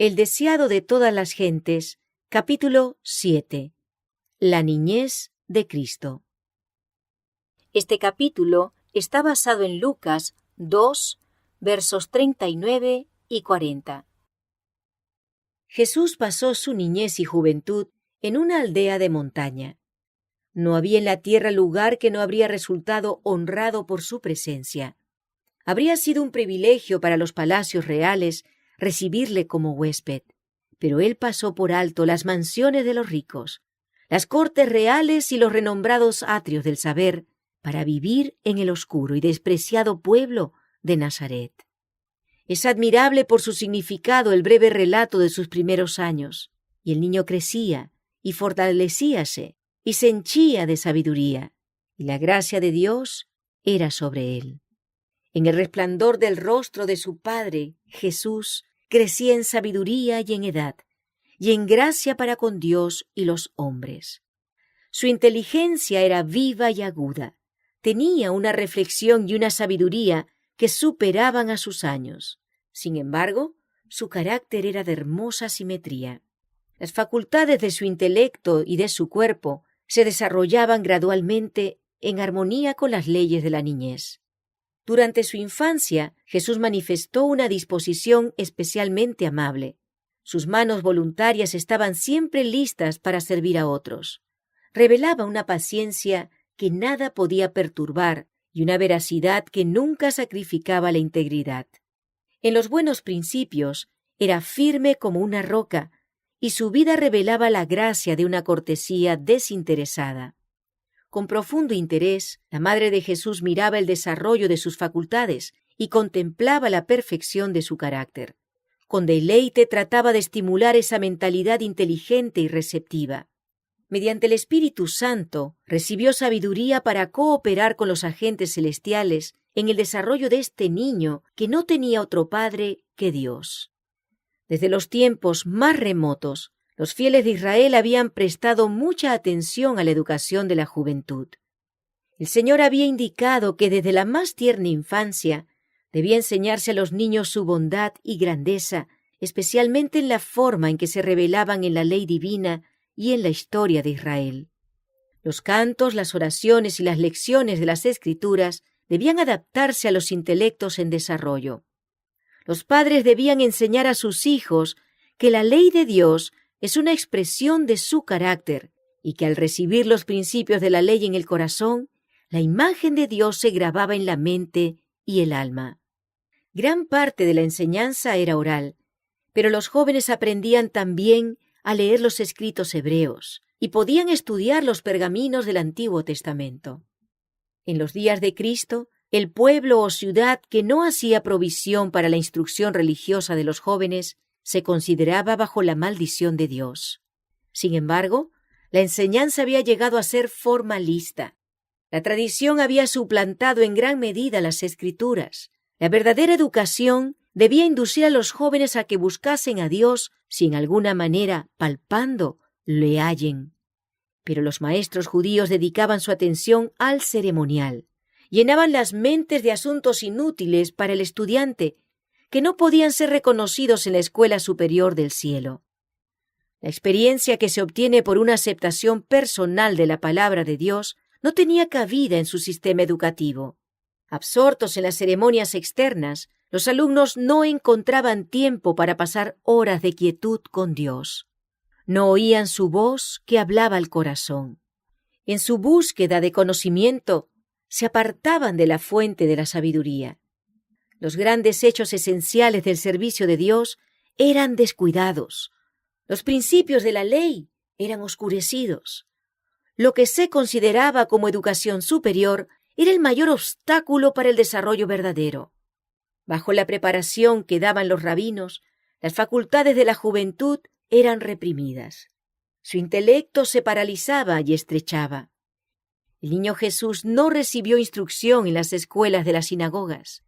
El deseado de todas las gentes, capítulo 7. La niñez de Cristo. Este capítulo está basado en Lucas 2, versos 39 y 40. Jesús pasó su niñez y juventud en una aldea de montaña. No había en la tierra lugar que no habría resultado honrado por su presencia. Habría sido un privilegio para los palacios reales recibirle como huésped, pero él pasó por alto las mansiones de los ricos, las cortes reales y los renombrados atrios del saber, para vivir en el oscuro y despreciado pueblo de Nazaret. Es admirable por su significado el breve relato de sus primeros años, y el niño crecía y fortalecíase y se henchía de sabiduría, y la gracia de Dios era sobre él. En el resplandor del rostro de su Padre, Jesús crecía en sabiduría y en edad, y en gracia para con Dios y los hombres. Su inteligencia era viva y aguda, tenía una reflexión y una sabiduría que superaban a sus años. Sin embargo, su carácter era de hermosa simetría. Las facultades de su intelecto y de su cuerpo se desarrollaban gradualmente en armonía con las leyes de la niñez. Durante su infancia, Jesús manifestó una disposición especialmente amable. Sus manos voluntarias estaban siempre listas para servir a otros. Revelaba una paciencia que nada podía perturbar y una veracidad que nunca sacrificaba la integridad. En los buenos principios era firme como una roca y su vida revelaba la gracia de una cortesía desinteresada. Con profundo interés, la Madre de Jesús miraba el desarrollo de sus facultades y contemplaba la perfección de su carácter. Con deleite trataba de estimular esa mentalidad inteligente y receptiva. Mediante el Espíritu Santo, recibió sabiduría para cooperar con los agentes celestiales en el desarrollo de este niño que no tenía otro padre que Dios. Desde los tiempos más remotos, los fieles de Israel habían prestado mucha atención a la educación de la juventud. El Señor había indicado que desde la más tierna infancia debía enseñarse a los niños su bondad y grandeza, especialmente en la forma en que se revelaban en la ley divina y en la historia de Israel. Los cantos, las oraciones y las lecciones de las Escrituras debían adaptarse a los intelectos en desarrollo. Los padres debían enseñar a sus hijos que la ley de Dios es una expresión de su carácter y que al recibir los principios de la ley en el corazón, la imagen de Dios se grababa en la mente y el alma. Gran parte de la enseñanza era oral, pero los jóvenes aprendían también a leer los escritos hebreos y podían estudiar los pergaminos del Antiguo Testamento. En los días de Cristo, el pueblo o ciudad que no hacía provisión para la instrucción religiosa de los jóvenes se consideraba bajo la maldición de Dios. Sin embargo, la enseñanza había llegado a ser formalista. La tradición había suplantado en gran medida las Escrituras. La verdadera educación debía inducir a los jóvenes a que buscasen a Dios si en alguna manera, palpando, le hallen. Pero los maestros judíos dedicaban su atención al ceremonial. Llenaban las mentes de asuntos inútiles para el estudiante, que no podían ser reconocidos en la escuela superior del cielo. La experiencia que se obtiene por una aceptación personal de la palabra de Dios no tenía cabida en su sistema educativo. Absortos en las ceremonias externas, los alumnos no encontraban tiempo para pasar horas de quietud con Dios. No oían su voz que hablaba al corazón. En su búsqueda de conocimiento, se apartaban de la fuente de la sabiduría. Los grandes hechos esenciales del servicio de Dios eran descuidados. Los principios de la ley eran oscurecidos. Lo que se consideraba como educación superior era el mayor obstáculo para el desarrollo verdadero. Bajo la preparación que daban los rabinos, las facultades de la juventud eran reprimidas. Su intelecto se paralizaba y estrechaba. El niño Jesús no recibió instrucción en las escuelas de las sinagogas.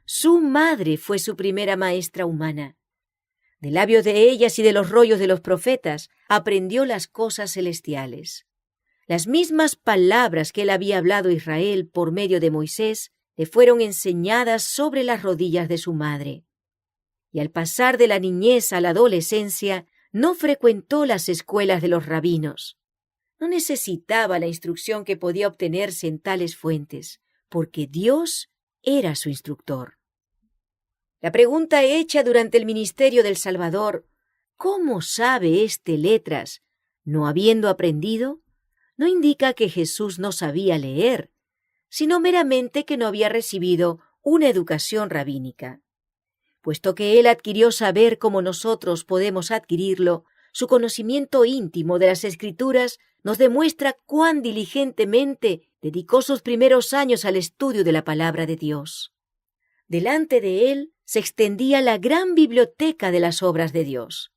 Su madre fue su primera maestra humana. De labios de ellas y de los rollos de los profetas aprendió las cosas celestiales. Las mismas palabras que él había hablado a Israel por medio de Moisés le fueron enseñadas sobre las rodillas de su madre. y al pasar de la niñez a la adolescencia no frecuentó las escuelas de los rabinos. No necesitaba la instrucción que podía obtenerse en tales fuentes, porque Dios era su instructor. La pregunta hecha durante el ministerio del Salvador, ¿cómo sabe éste letras, no habiendo aprendido?, no indica que Jesús no sabía leer, sino meramente que no había recibido una educación rabínica. Puesto que él adquirió saber como nosotros podemos adquirirlo, su conocimiento íntimo de las Escrituras nos demuestra cuán diligentemente dedicó sus primeros años al estudio de la palabra de Dios. Delante de él se extendía la gran biblioteca de las obras de Dios.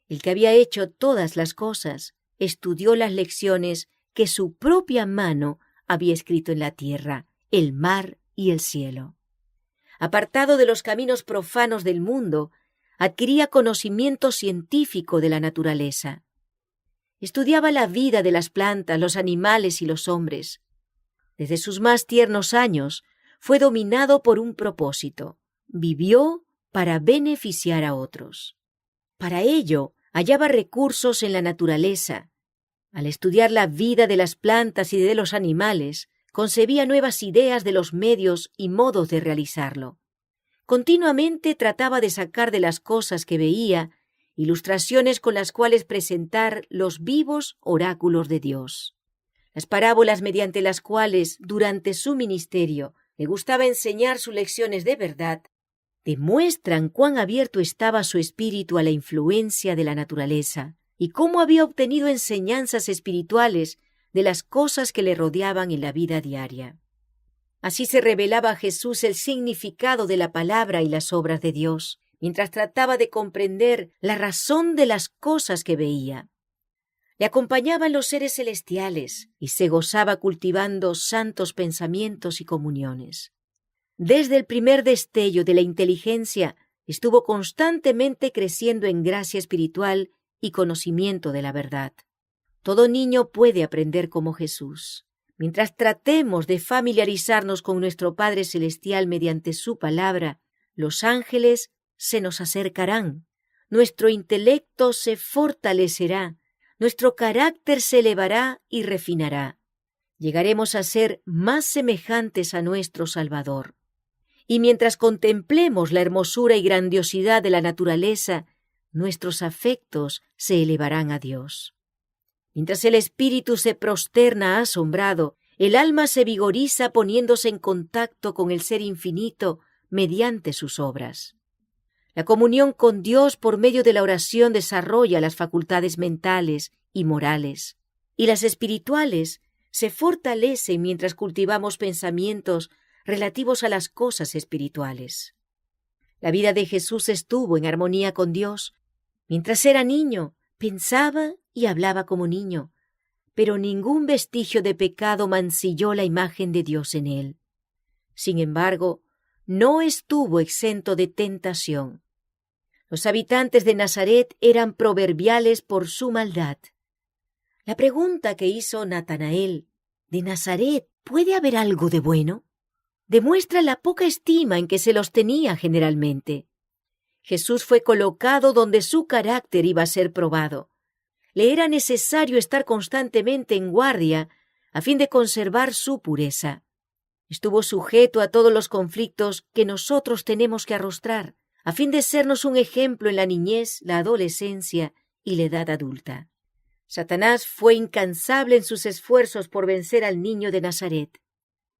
El que había hecho todas las cosas estudió las lecciones que su propia mano había escrito en la tierra, el mar y el cielo. Apartado de los caminos profanos del mundo, adquiría conocimiento científico de la naturaleza. Estudiaba la vida de las plantas, los animales y los hombres. Desde sus más tiernos años fue dominado por un propósito. Vivió para beneficiar a otros. Para ello hallaba recursos en la naturaleza. Al estudiar la vida de las plantas y de los animales, concebía nuevas ideas de los medios y modos de realizarlo. Continuamente trataba de sacar de las cosas que veía ilustraciones con las cuales presentar los vivos oráculos de Dios. Las parábolas mediante las cuales, durante su ministerio, le gustaba enseñar sus lecciones de verdad, demuestran cuán abierto estaba su espíritu a la influencia de la naturaleza y cómo había obtenido enseñanzas espirituales de las cosas que le rodeaban en la vida diaria. Así se revelaba a Jesús el significado de la palabra y las obras de Dios, mientras trataba de comprender la razón de las cosas que veía. Le acompañaban los seres celestiales y se gozaba cultivando santos pensamientos y comuniones. Desde el primer destello de la inteligencia estuvo constantemente creciendo en gracia espiritual y conocimiento de la verdad. Todo niño puede aprender como Jesús. Mientras tratemos de familiarizarnos con nuestro Padre Celestial mediante su palabra, los ángeles se nos acercarán, nuestro intelecto se fortalecerá, nuestro carácter se elevará y refinará. Llegaremos a ser más semejantes a nuestro Salvador. Y mientras contemplemos la hermosura y grandiosidad de la naturaleza, nuestros afectos se elevarán a Dios. Mientras el espíritu se prosterna asombrado, el alma se vigoriza poniéndose en contacto con el Ser Infinito mediante sus obras. La comunión con Dios por medio de la oración desarrolla las facultades mentales y morales, y las espirituales se fortalecen mientras cultivamos pensamientos relativos a las cosas espirituales. La vida de Jesús estuvo en armonía con Dios. Mientras era niño, pensaba y hablaba como niño, pero ningún vestigio de pecado mancilló la imagen de Dios en él. Sin embargo, no estuvo exento de tentación. Los habitantes de Nazaret eran proverbiales por su maldad. La pregunta que hizo Natanael, ¿de Nazaret puede haber algo de bueno?, demuestra la poca estima en que se los tenía generalmente. Jesús fue colocado donde su carácter iba a ser probado. Le era necesario estar constantemente en guardia a fin de conservar su pureza. Estuvo sujeto a todos los conflictos que nosotros tenemos que arrostrar, a fin de sernos un ejemplo en la niñez, la adolescencia y la edad adulta. Satanás fue incansable en sus esfuerzos por vencer al niño de Nazaret.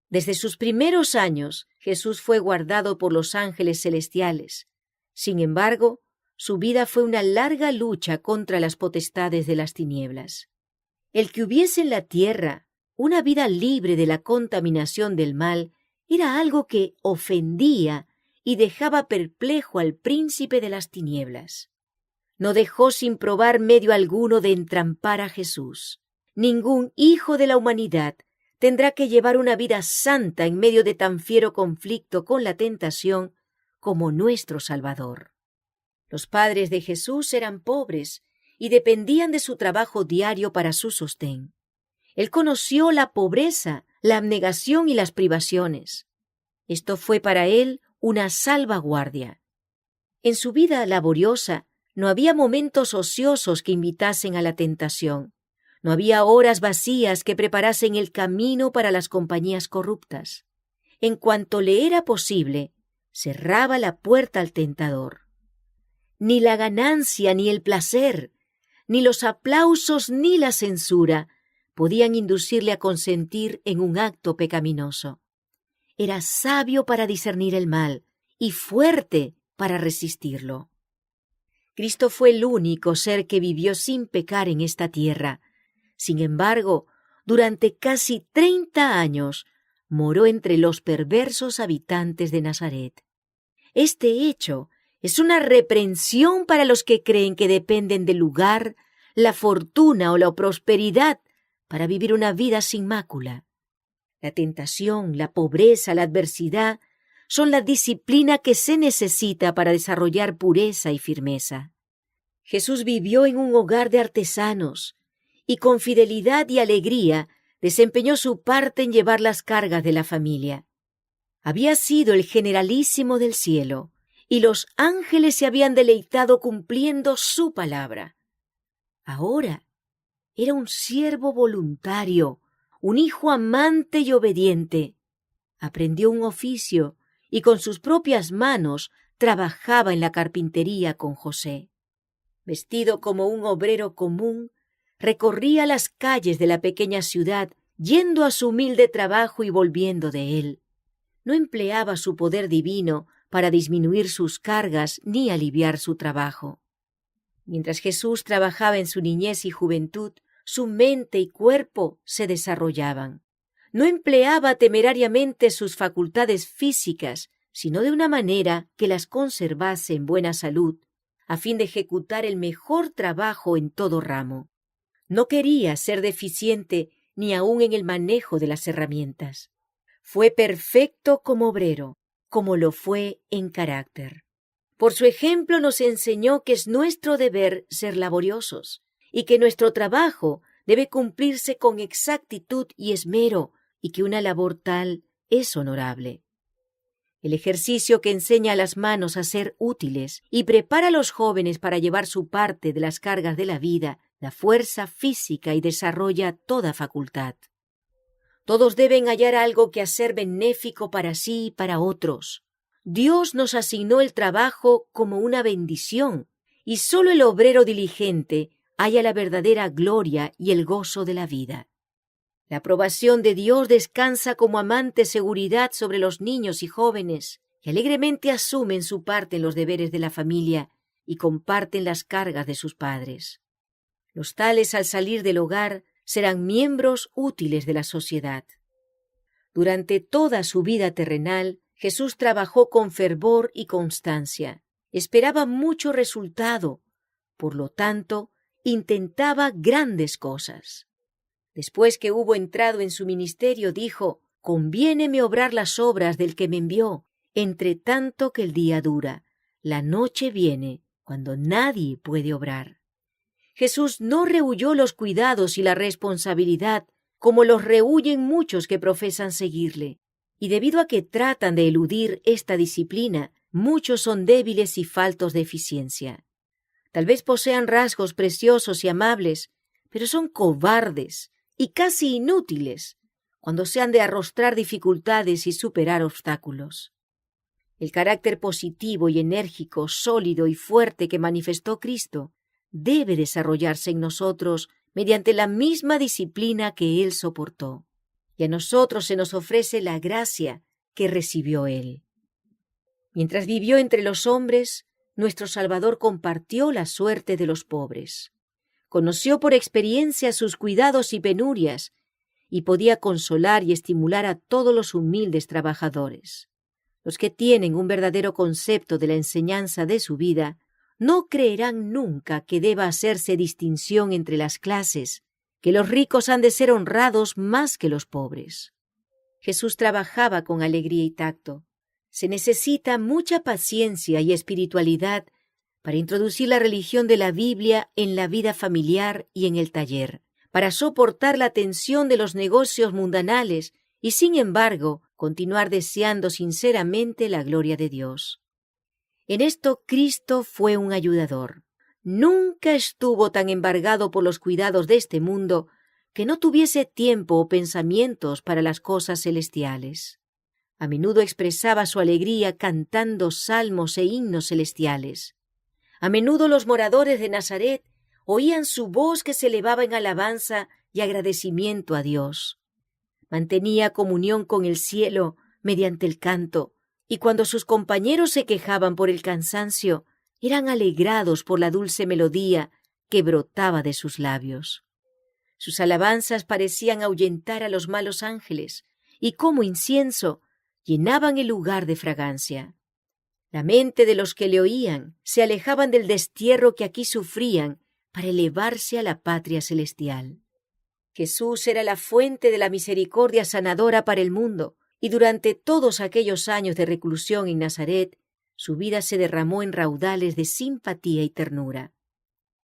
Desde sus primeros años, Jesús fue guardado por los ángeles celestiales. Sin embargo, su vida fue una larga lucha contra las potestades de las tinieblas. El que hubiese en la tierra una vida libre de la contaminación del mal era algo que ofendía y dejaba perplejo al príncipe de las tinieblas. No dejó sin probar medio alguno de entrampar a Jesús. Ningún hijo de la humanidad tendrá que llevar una vida santa en medio de tan fiero conflicto con la tentación como nuestro Salvador. Los padres de Jesús eran pobres y dependían de su trabajo diario para su sostén. Él conoció la pobreza, la abnegación y las privaciones. Esto fue para él una salvaguardia. En su vida laboriosa no había momentos ociosos que invitasen a la tentación. No había horas vacías que preparasen el camino para las compañías corruptas. En cuanto le era posible, cerraba la puerta al tentador. Ni la ganancia, ni el placer, ni los aplausos, ni la censura podían inducirle a consentir en un acto pecaminoso. Era sabio para discernir el mal y fuerte para resistirlo. Cristo fue el único ser que vivió sin pecar en esta tierra. Sin embargo, durante casi 30 años, moró entre los perversos habitantes de Nazaret. Este hecho es una reprensión para los que creen que dependen del lugar, la fortuna o la prosperidad para vivir una vida sin mácula. La tentación, la pobreza, la adversidad son la disciplina que se necesita para desarrollar pureza y firmeza. Jesús vivió en un hogar de artesanos y con fidelidad y alegría desempeñó su parte en llevar las cargas de la familia. Había sido el generalísimo del cielo y los ángeles se habían deleitado cumpliendo su palabra. Ahora era un siervo voluntario, un hijo amante y obediente. Aprendió un oficio y con sus propias manos trabajaba en la carpintería con José. Vestido como un obrero común, recorría las calles de la pequeña ciudad, yendo a su humilde trabajo y volviendo de él. No empleaba su poder divino para disminuir sus cargas ni aliviar su trabajo. Mientras Jesús trabajaba en su niñez y juventud, su mente y cuerpo se desarrollaban. No empleaba temerariamente sus facultades físicas, sino de una manera que las conservase en buena salud, a fin de ejecutar el mejor trabajo en todo ramo. No quería ser deficiente ni aun en el manejo de las herramientas. Fue perfecto como obrero, como lo fue en carácter. Por su ejemplo nos enseñó que es nuestro deber ser laboriosos y que nuestro trabajo debe cumplirse con exactitud y esmero y que una labor tal es honorable. El ejercicio que enseña a las manos a ser útiles y prepara a los jóvenes para llevar su parte de las cargas de la vida, da fuerza física y desarrolla toda facultad. Todos deben hallar algo que hacer benéfico para sí y para otros. Dios nos asignó el trabajo como una bendición, y solo el obrero diligente halla la verdadera gloria y el gozo de la vida. La aprobación de Dios descansa como amante seguridad sobre los niños y jóvenes, que alegremente asumen su parte en los deberes de la familia y comparten las cargas de sus padres. Los tales, al salir del hogar, serán miembros útiles de la sociedad. Durante toda su vida terrenal, Jesús trabajó con fervor y constancia. Esperaba mucho resultado, por lo tanto, intentaba grandes cosas. Después que hubo entrado en su ministerio, dijo: «Conviéneme obrar las obras del que me envió, entre tanto que el día dura. La noche viene, cuando nadie puede obrar». Jesús no rehuyó los cuidados y la responsabilidad como los rehuyen muchos que profesan seguirle. Y debido a que tratan de eludir esta disciplina, muchos son débiles y faltos de eficiencia. Tal vez posean rasgos preciosos y amables, pero son cobardes y casi inútiles cuando se han de arrostrar dificultades y superar obstáculos. El carácter positivo y enérgico, sólido y fuerte que manifestó Cristo debe desarrollarse en nosotros mediante la misma disciplina que Él soportó. Y a nosotros se nos ofrece la gracia que recibió Él. Mientras vivió entre los hombres, nuestro Salvador compartió la suerte de los pobres. Conoció por experiencia sus cuidados y penurias y podía consolar y estimular a todos los humildes trabajadores. Los que tienen un verdadero concepto de la enseñanza de su vida no creerán nunca que deba hacerse distinción entre las clases, que los ricos han de ser honrados más que los pobres. Jesús trabajaba con alegría y tacto. Se necesita mucha paciencia y espiritualidad para introducir la religión de la Biblia en la vida familiar y en el taller, para soportar la tensión de los negocios mundanales y, sin embargo, continuar deseando sinceramente la gloria de Dios. En esto Cristo fue un ayudador. Nunca estuvo tan embargado por los cuidados de este mundo que no tuviese tiempo o pensamientos para las cosas celestiales. A menudo expresaba su alegría cantando salmos e himnos celestiales. A menudo los moradores de Nazaret oían su voz que se elevaba en alabanza y agradecimiento a Dios. Mantenía comunión con el cielo mediante el canto, y cuando sus compañeros se quejaban por el cansancio, eran alegrados por la dulce melodía que brotaba de sus labios. Sus alabanzas parecían ahuyentar a los malos ángeles, y como incienso llenaban el lugar de fragancia. La mente de los que le oían se alejaban del destierro que aquí sufrían para elevarse a la patria celestial. Jesús era la fuente de la misericordia sanadora para el mundo, y durante todos aquellos años de reclusión en Nazaret, su vida se derramó en raudales de simpatía y ternura.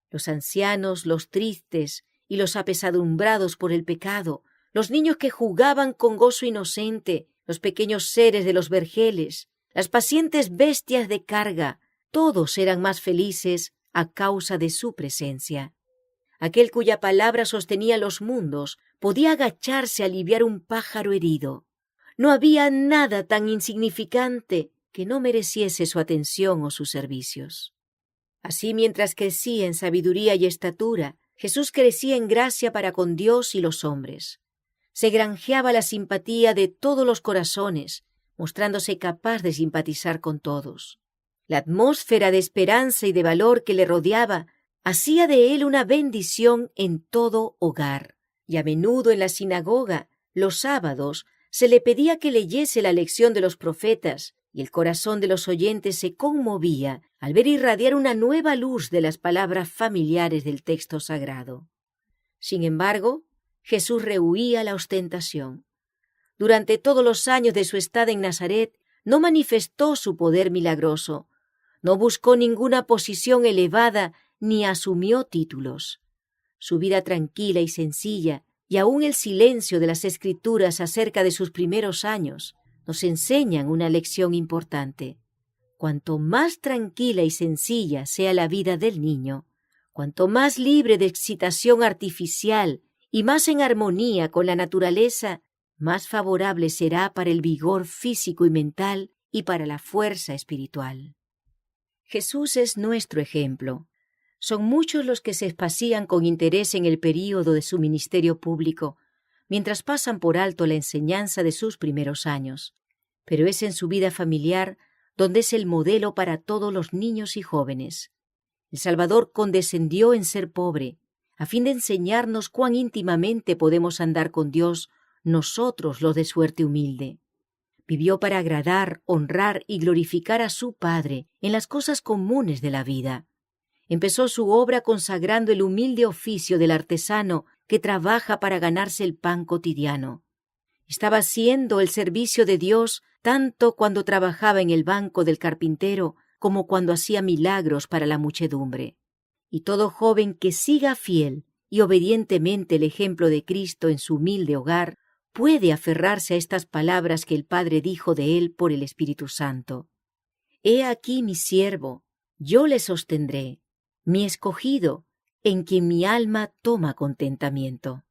Los ancianos, los tristes y los apesadumbrados por el pecado, los niños que jugaban con gozo inocente, los pequeños seres de los vergeles, las pacientes bestias de carga, todos eran más felices a causa de su presencia. Aquel cuya palabra sostenía los mundos podía agacharse a aliviar un pájaro herido. No había nada tan insignificante que no mereciese su atención o sus servicios. Así, mientras crecía en sabiduría y estatura, Jesús crecía en gracia para con Dios y los hombres. Se granjeaba la simpatía de todos los corazones, mostrándose capaz de simpatizar con todos. La atmósfera de esperanza y de valor que le rodeaba hacía de él una bendición en todo hogar, y a menudo en la sinagoga, los sábados, se le pedía que leyese la lección de los profetas, y el corazón de los oyentes se conmovía al ver irradiar una nueva luz de las palabras familiares del texto sagrado. Sin embargo, Jesús rehuía la ostentación. Durante todos los años de su estada en Nazaret, no manifestó su poder milagroso, no buscó ninguna posición elevada ni asumió títulos. Su vida tranquila y sencilla, y aún el silencio de las Escrituras acerca de sus primeros años, nos enseñan una lección importante. Cuanto más tranquila y sencilla sea la vida del niño, cuanto más libre de excitación artificial y más en armonía con la naturaleza, más favorable será para el vigor físico y mental y para la fuerza espiritual. Jesús es nuestro ejemplo. Son muchos los que se espacían con interés en el período de su ministerio público, mientras pasan por alto la enseñanza de sus primeros años. Pero es en su vida familiar donde es el modelo para todos los niños y jóvenes. El Salvador condescendió en ser pobre, a fin de enseñarnos cuán íntimamente podemos andar con Dios nosotros los de suerte humilde. Vivió para agradar, honrar y glorificar a su Padre en las cosas comunes de la vida. Empezó su obra consagrando el humilde oficio del artesano que trabaja para ganarse el pan cotidiano. Estaba haciendo el servicio de Dios tanto cuando trabajaba en el banco del carpintero como cuando hacía milagros para la muchedumbre. Y todo joven que siga fiel y obedientemente el ejemplo de Cristo en su humilde hogar puede aferrarse a estas palabras que el Padre dijo de él por el Espíritu Santo. He aquí mi siervo, yo le sostendré, mi escogido, en quien mi alma toma contentamiento.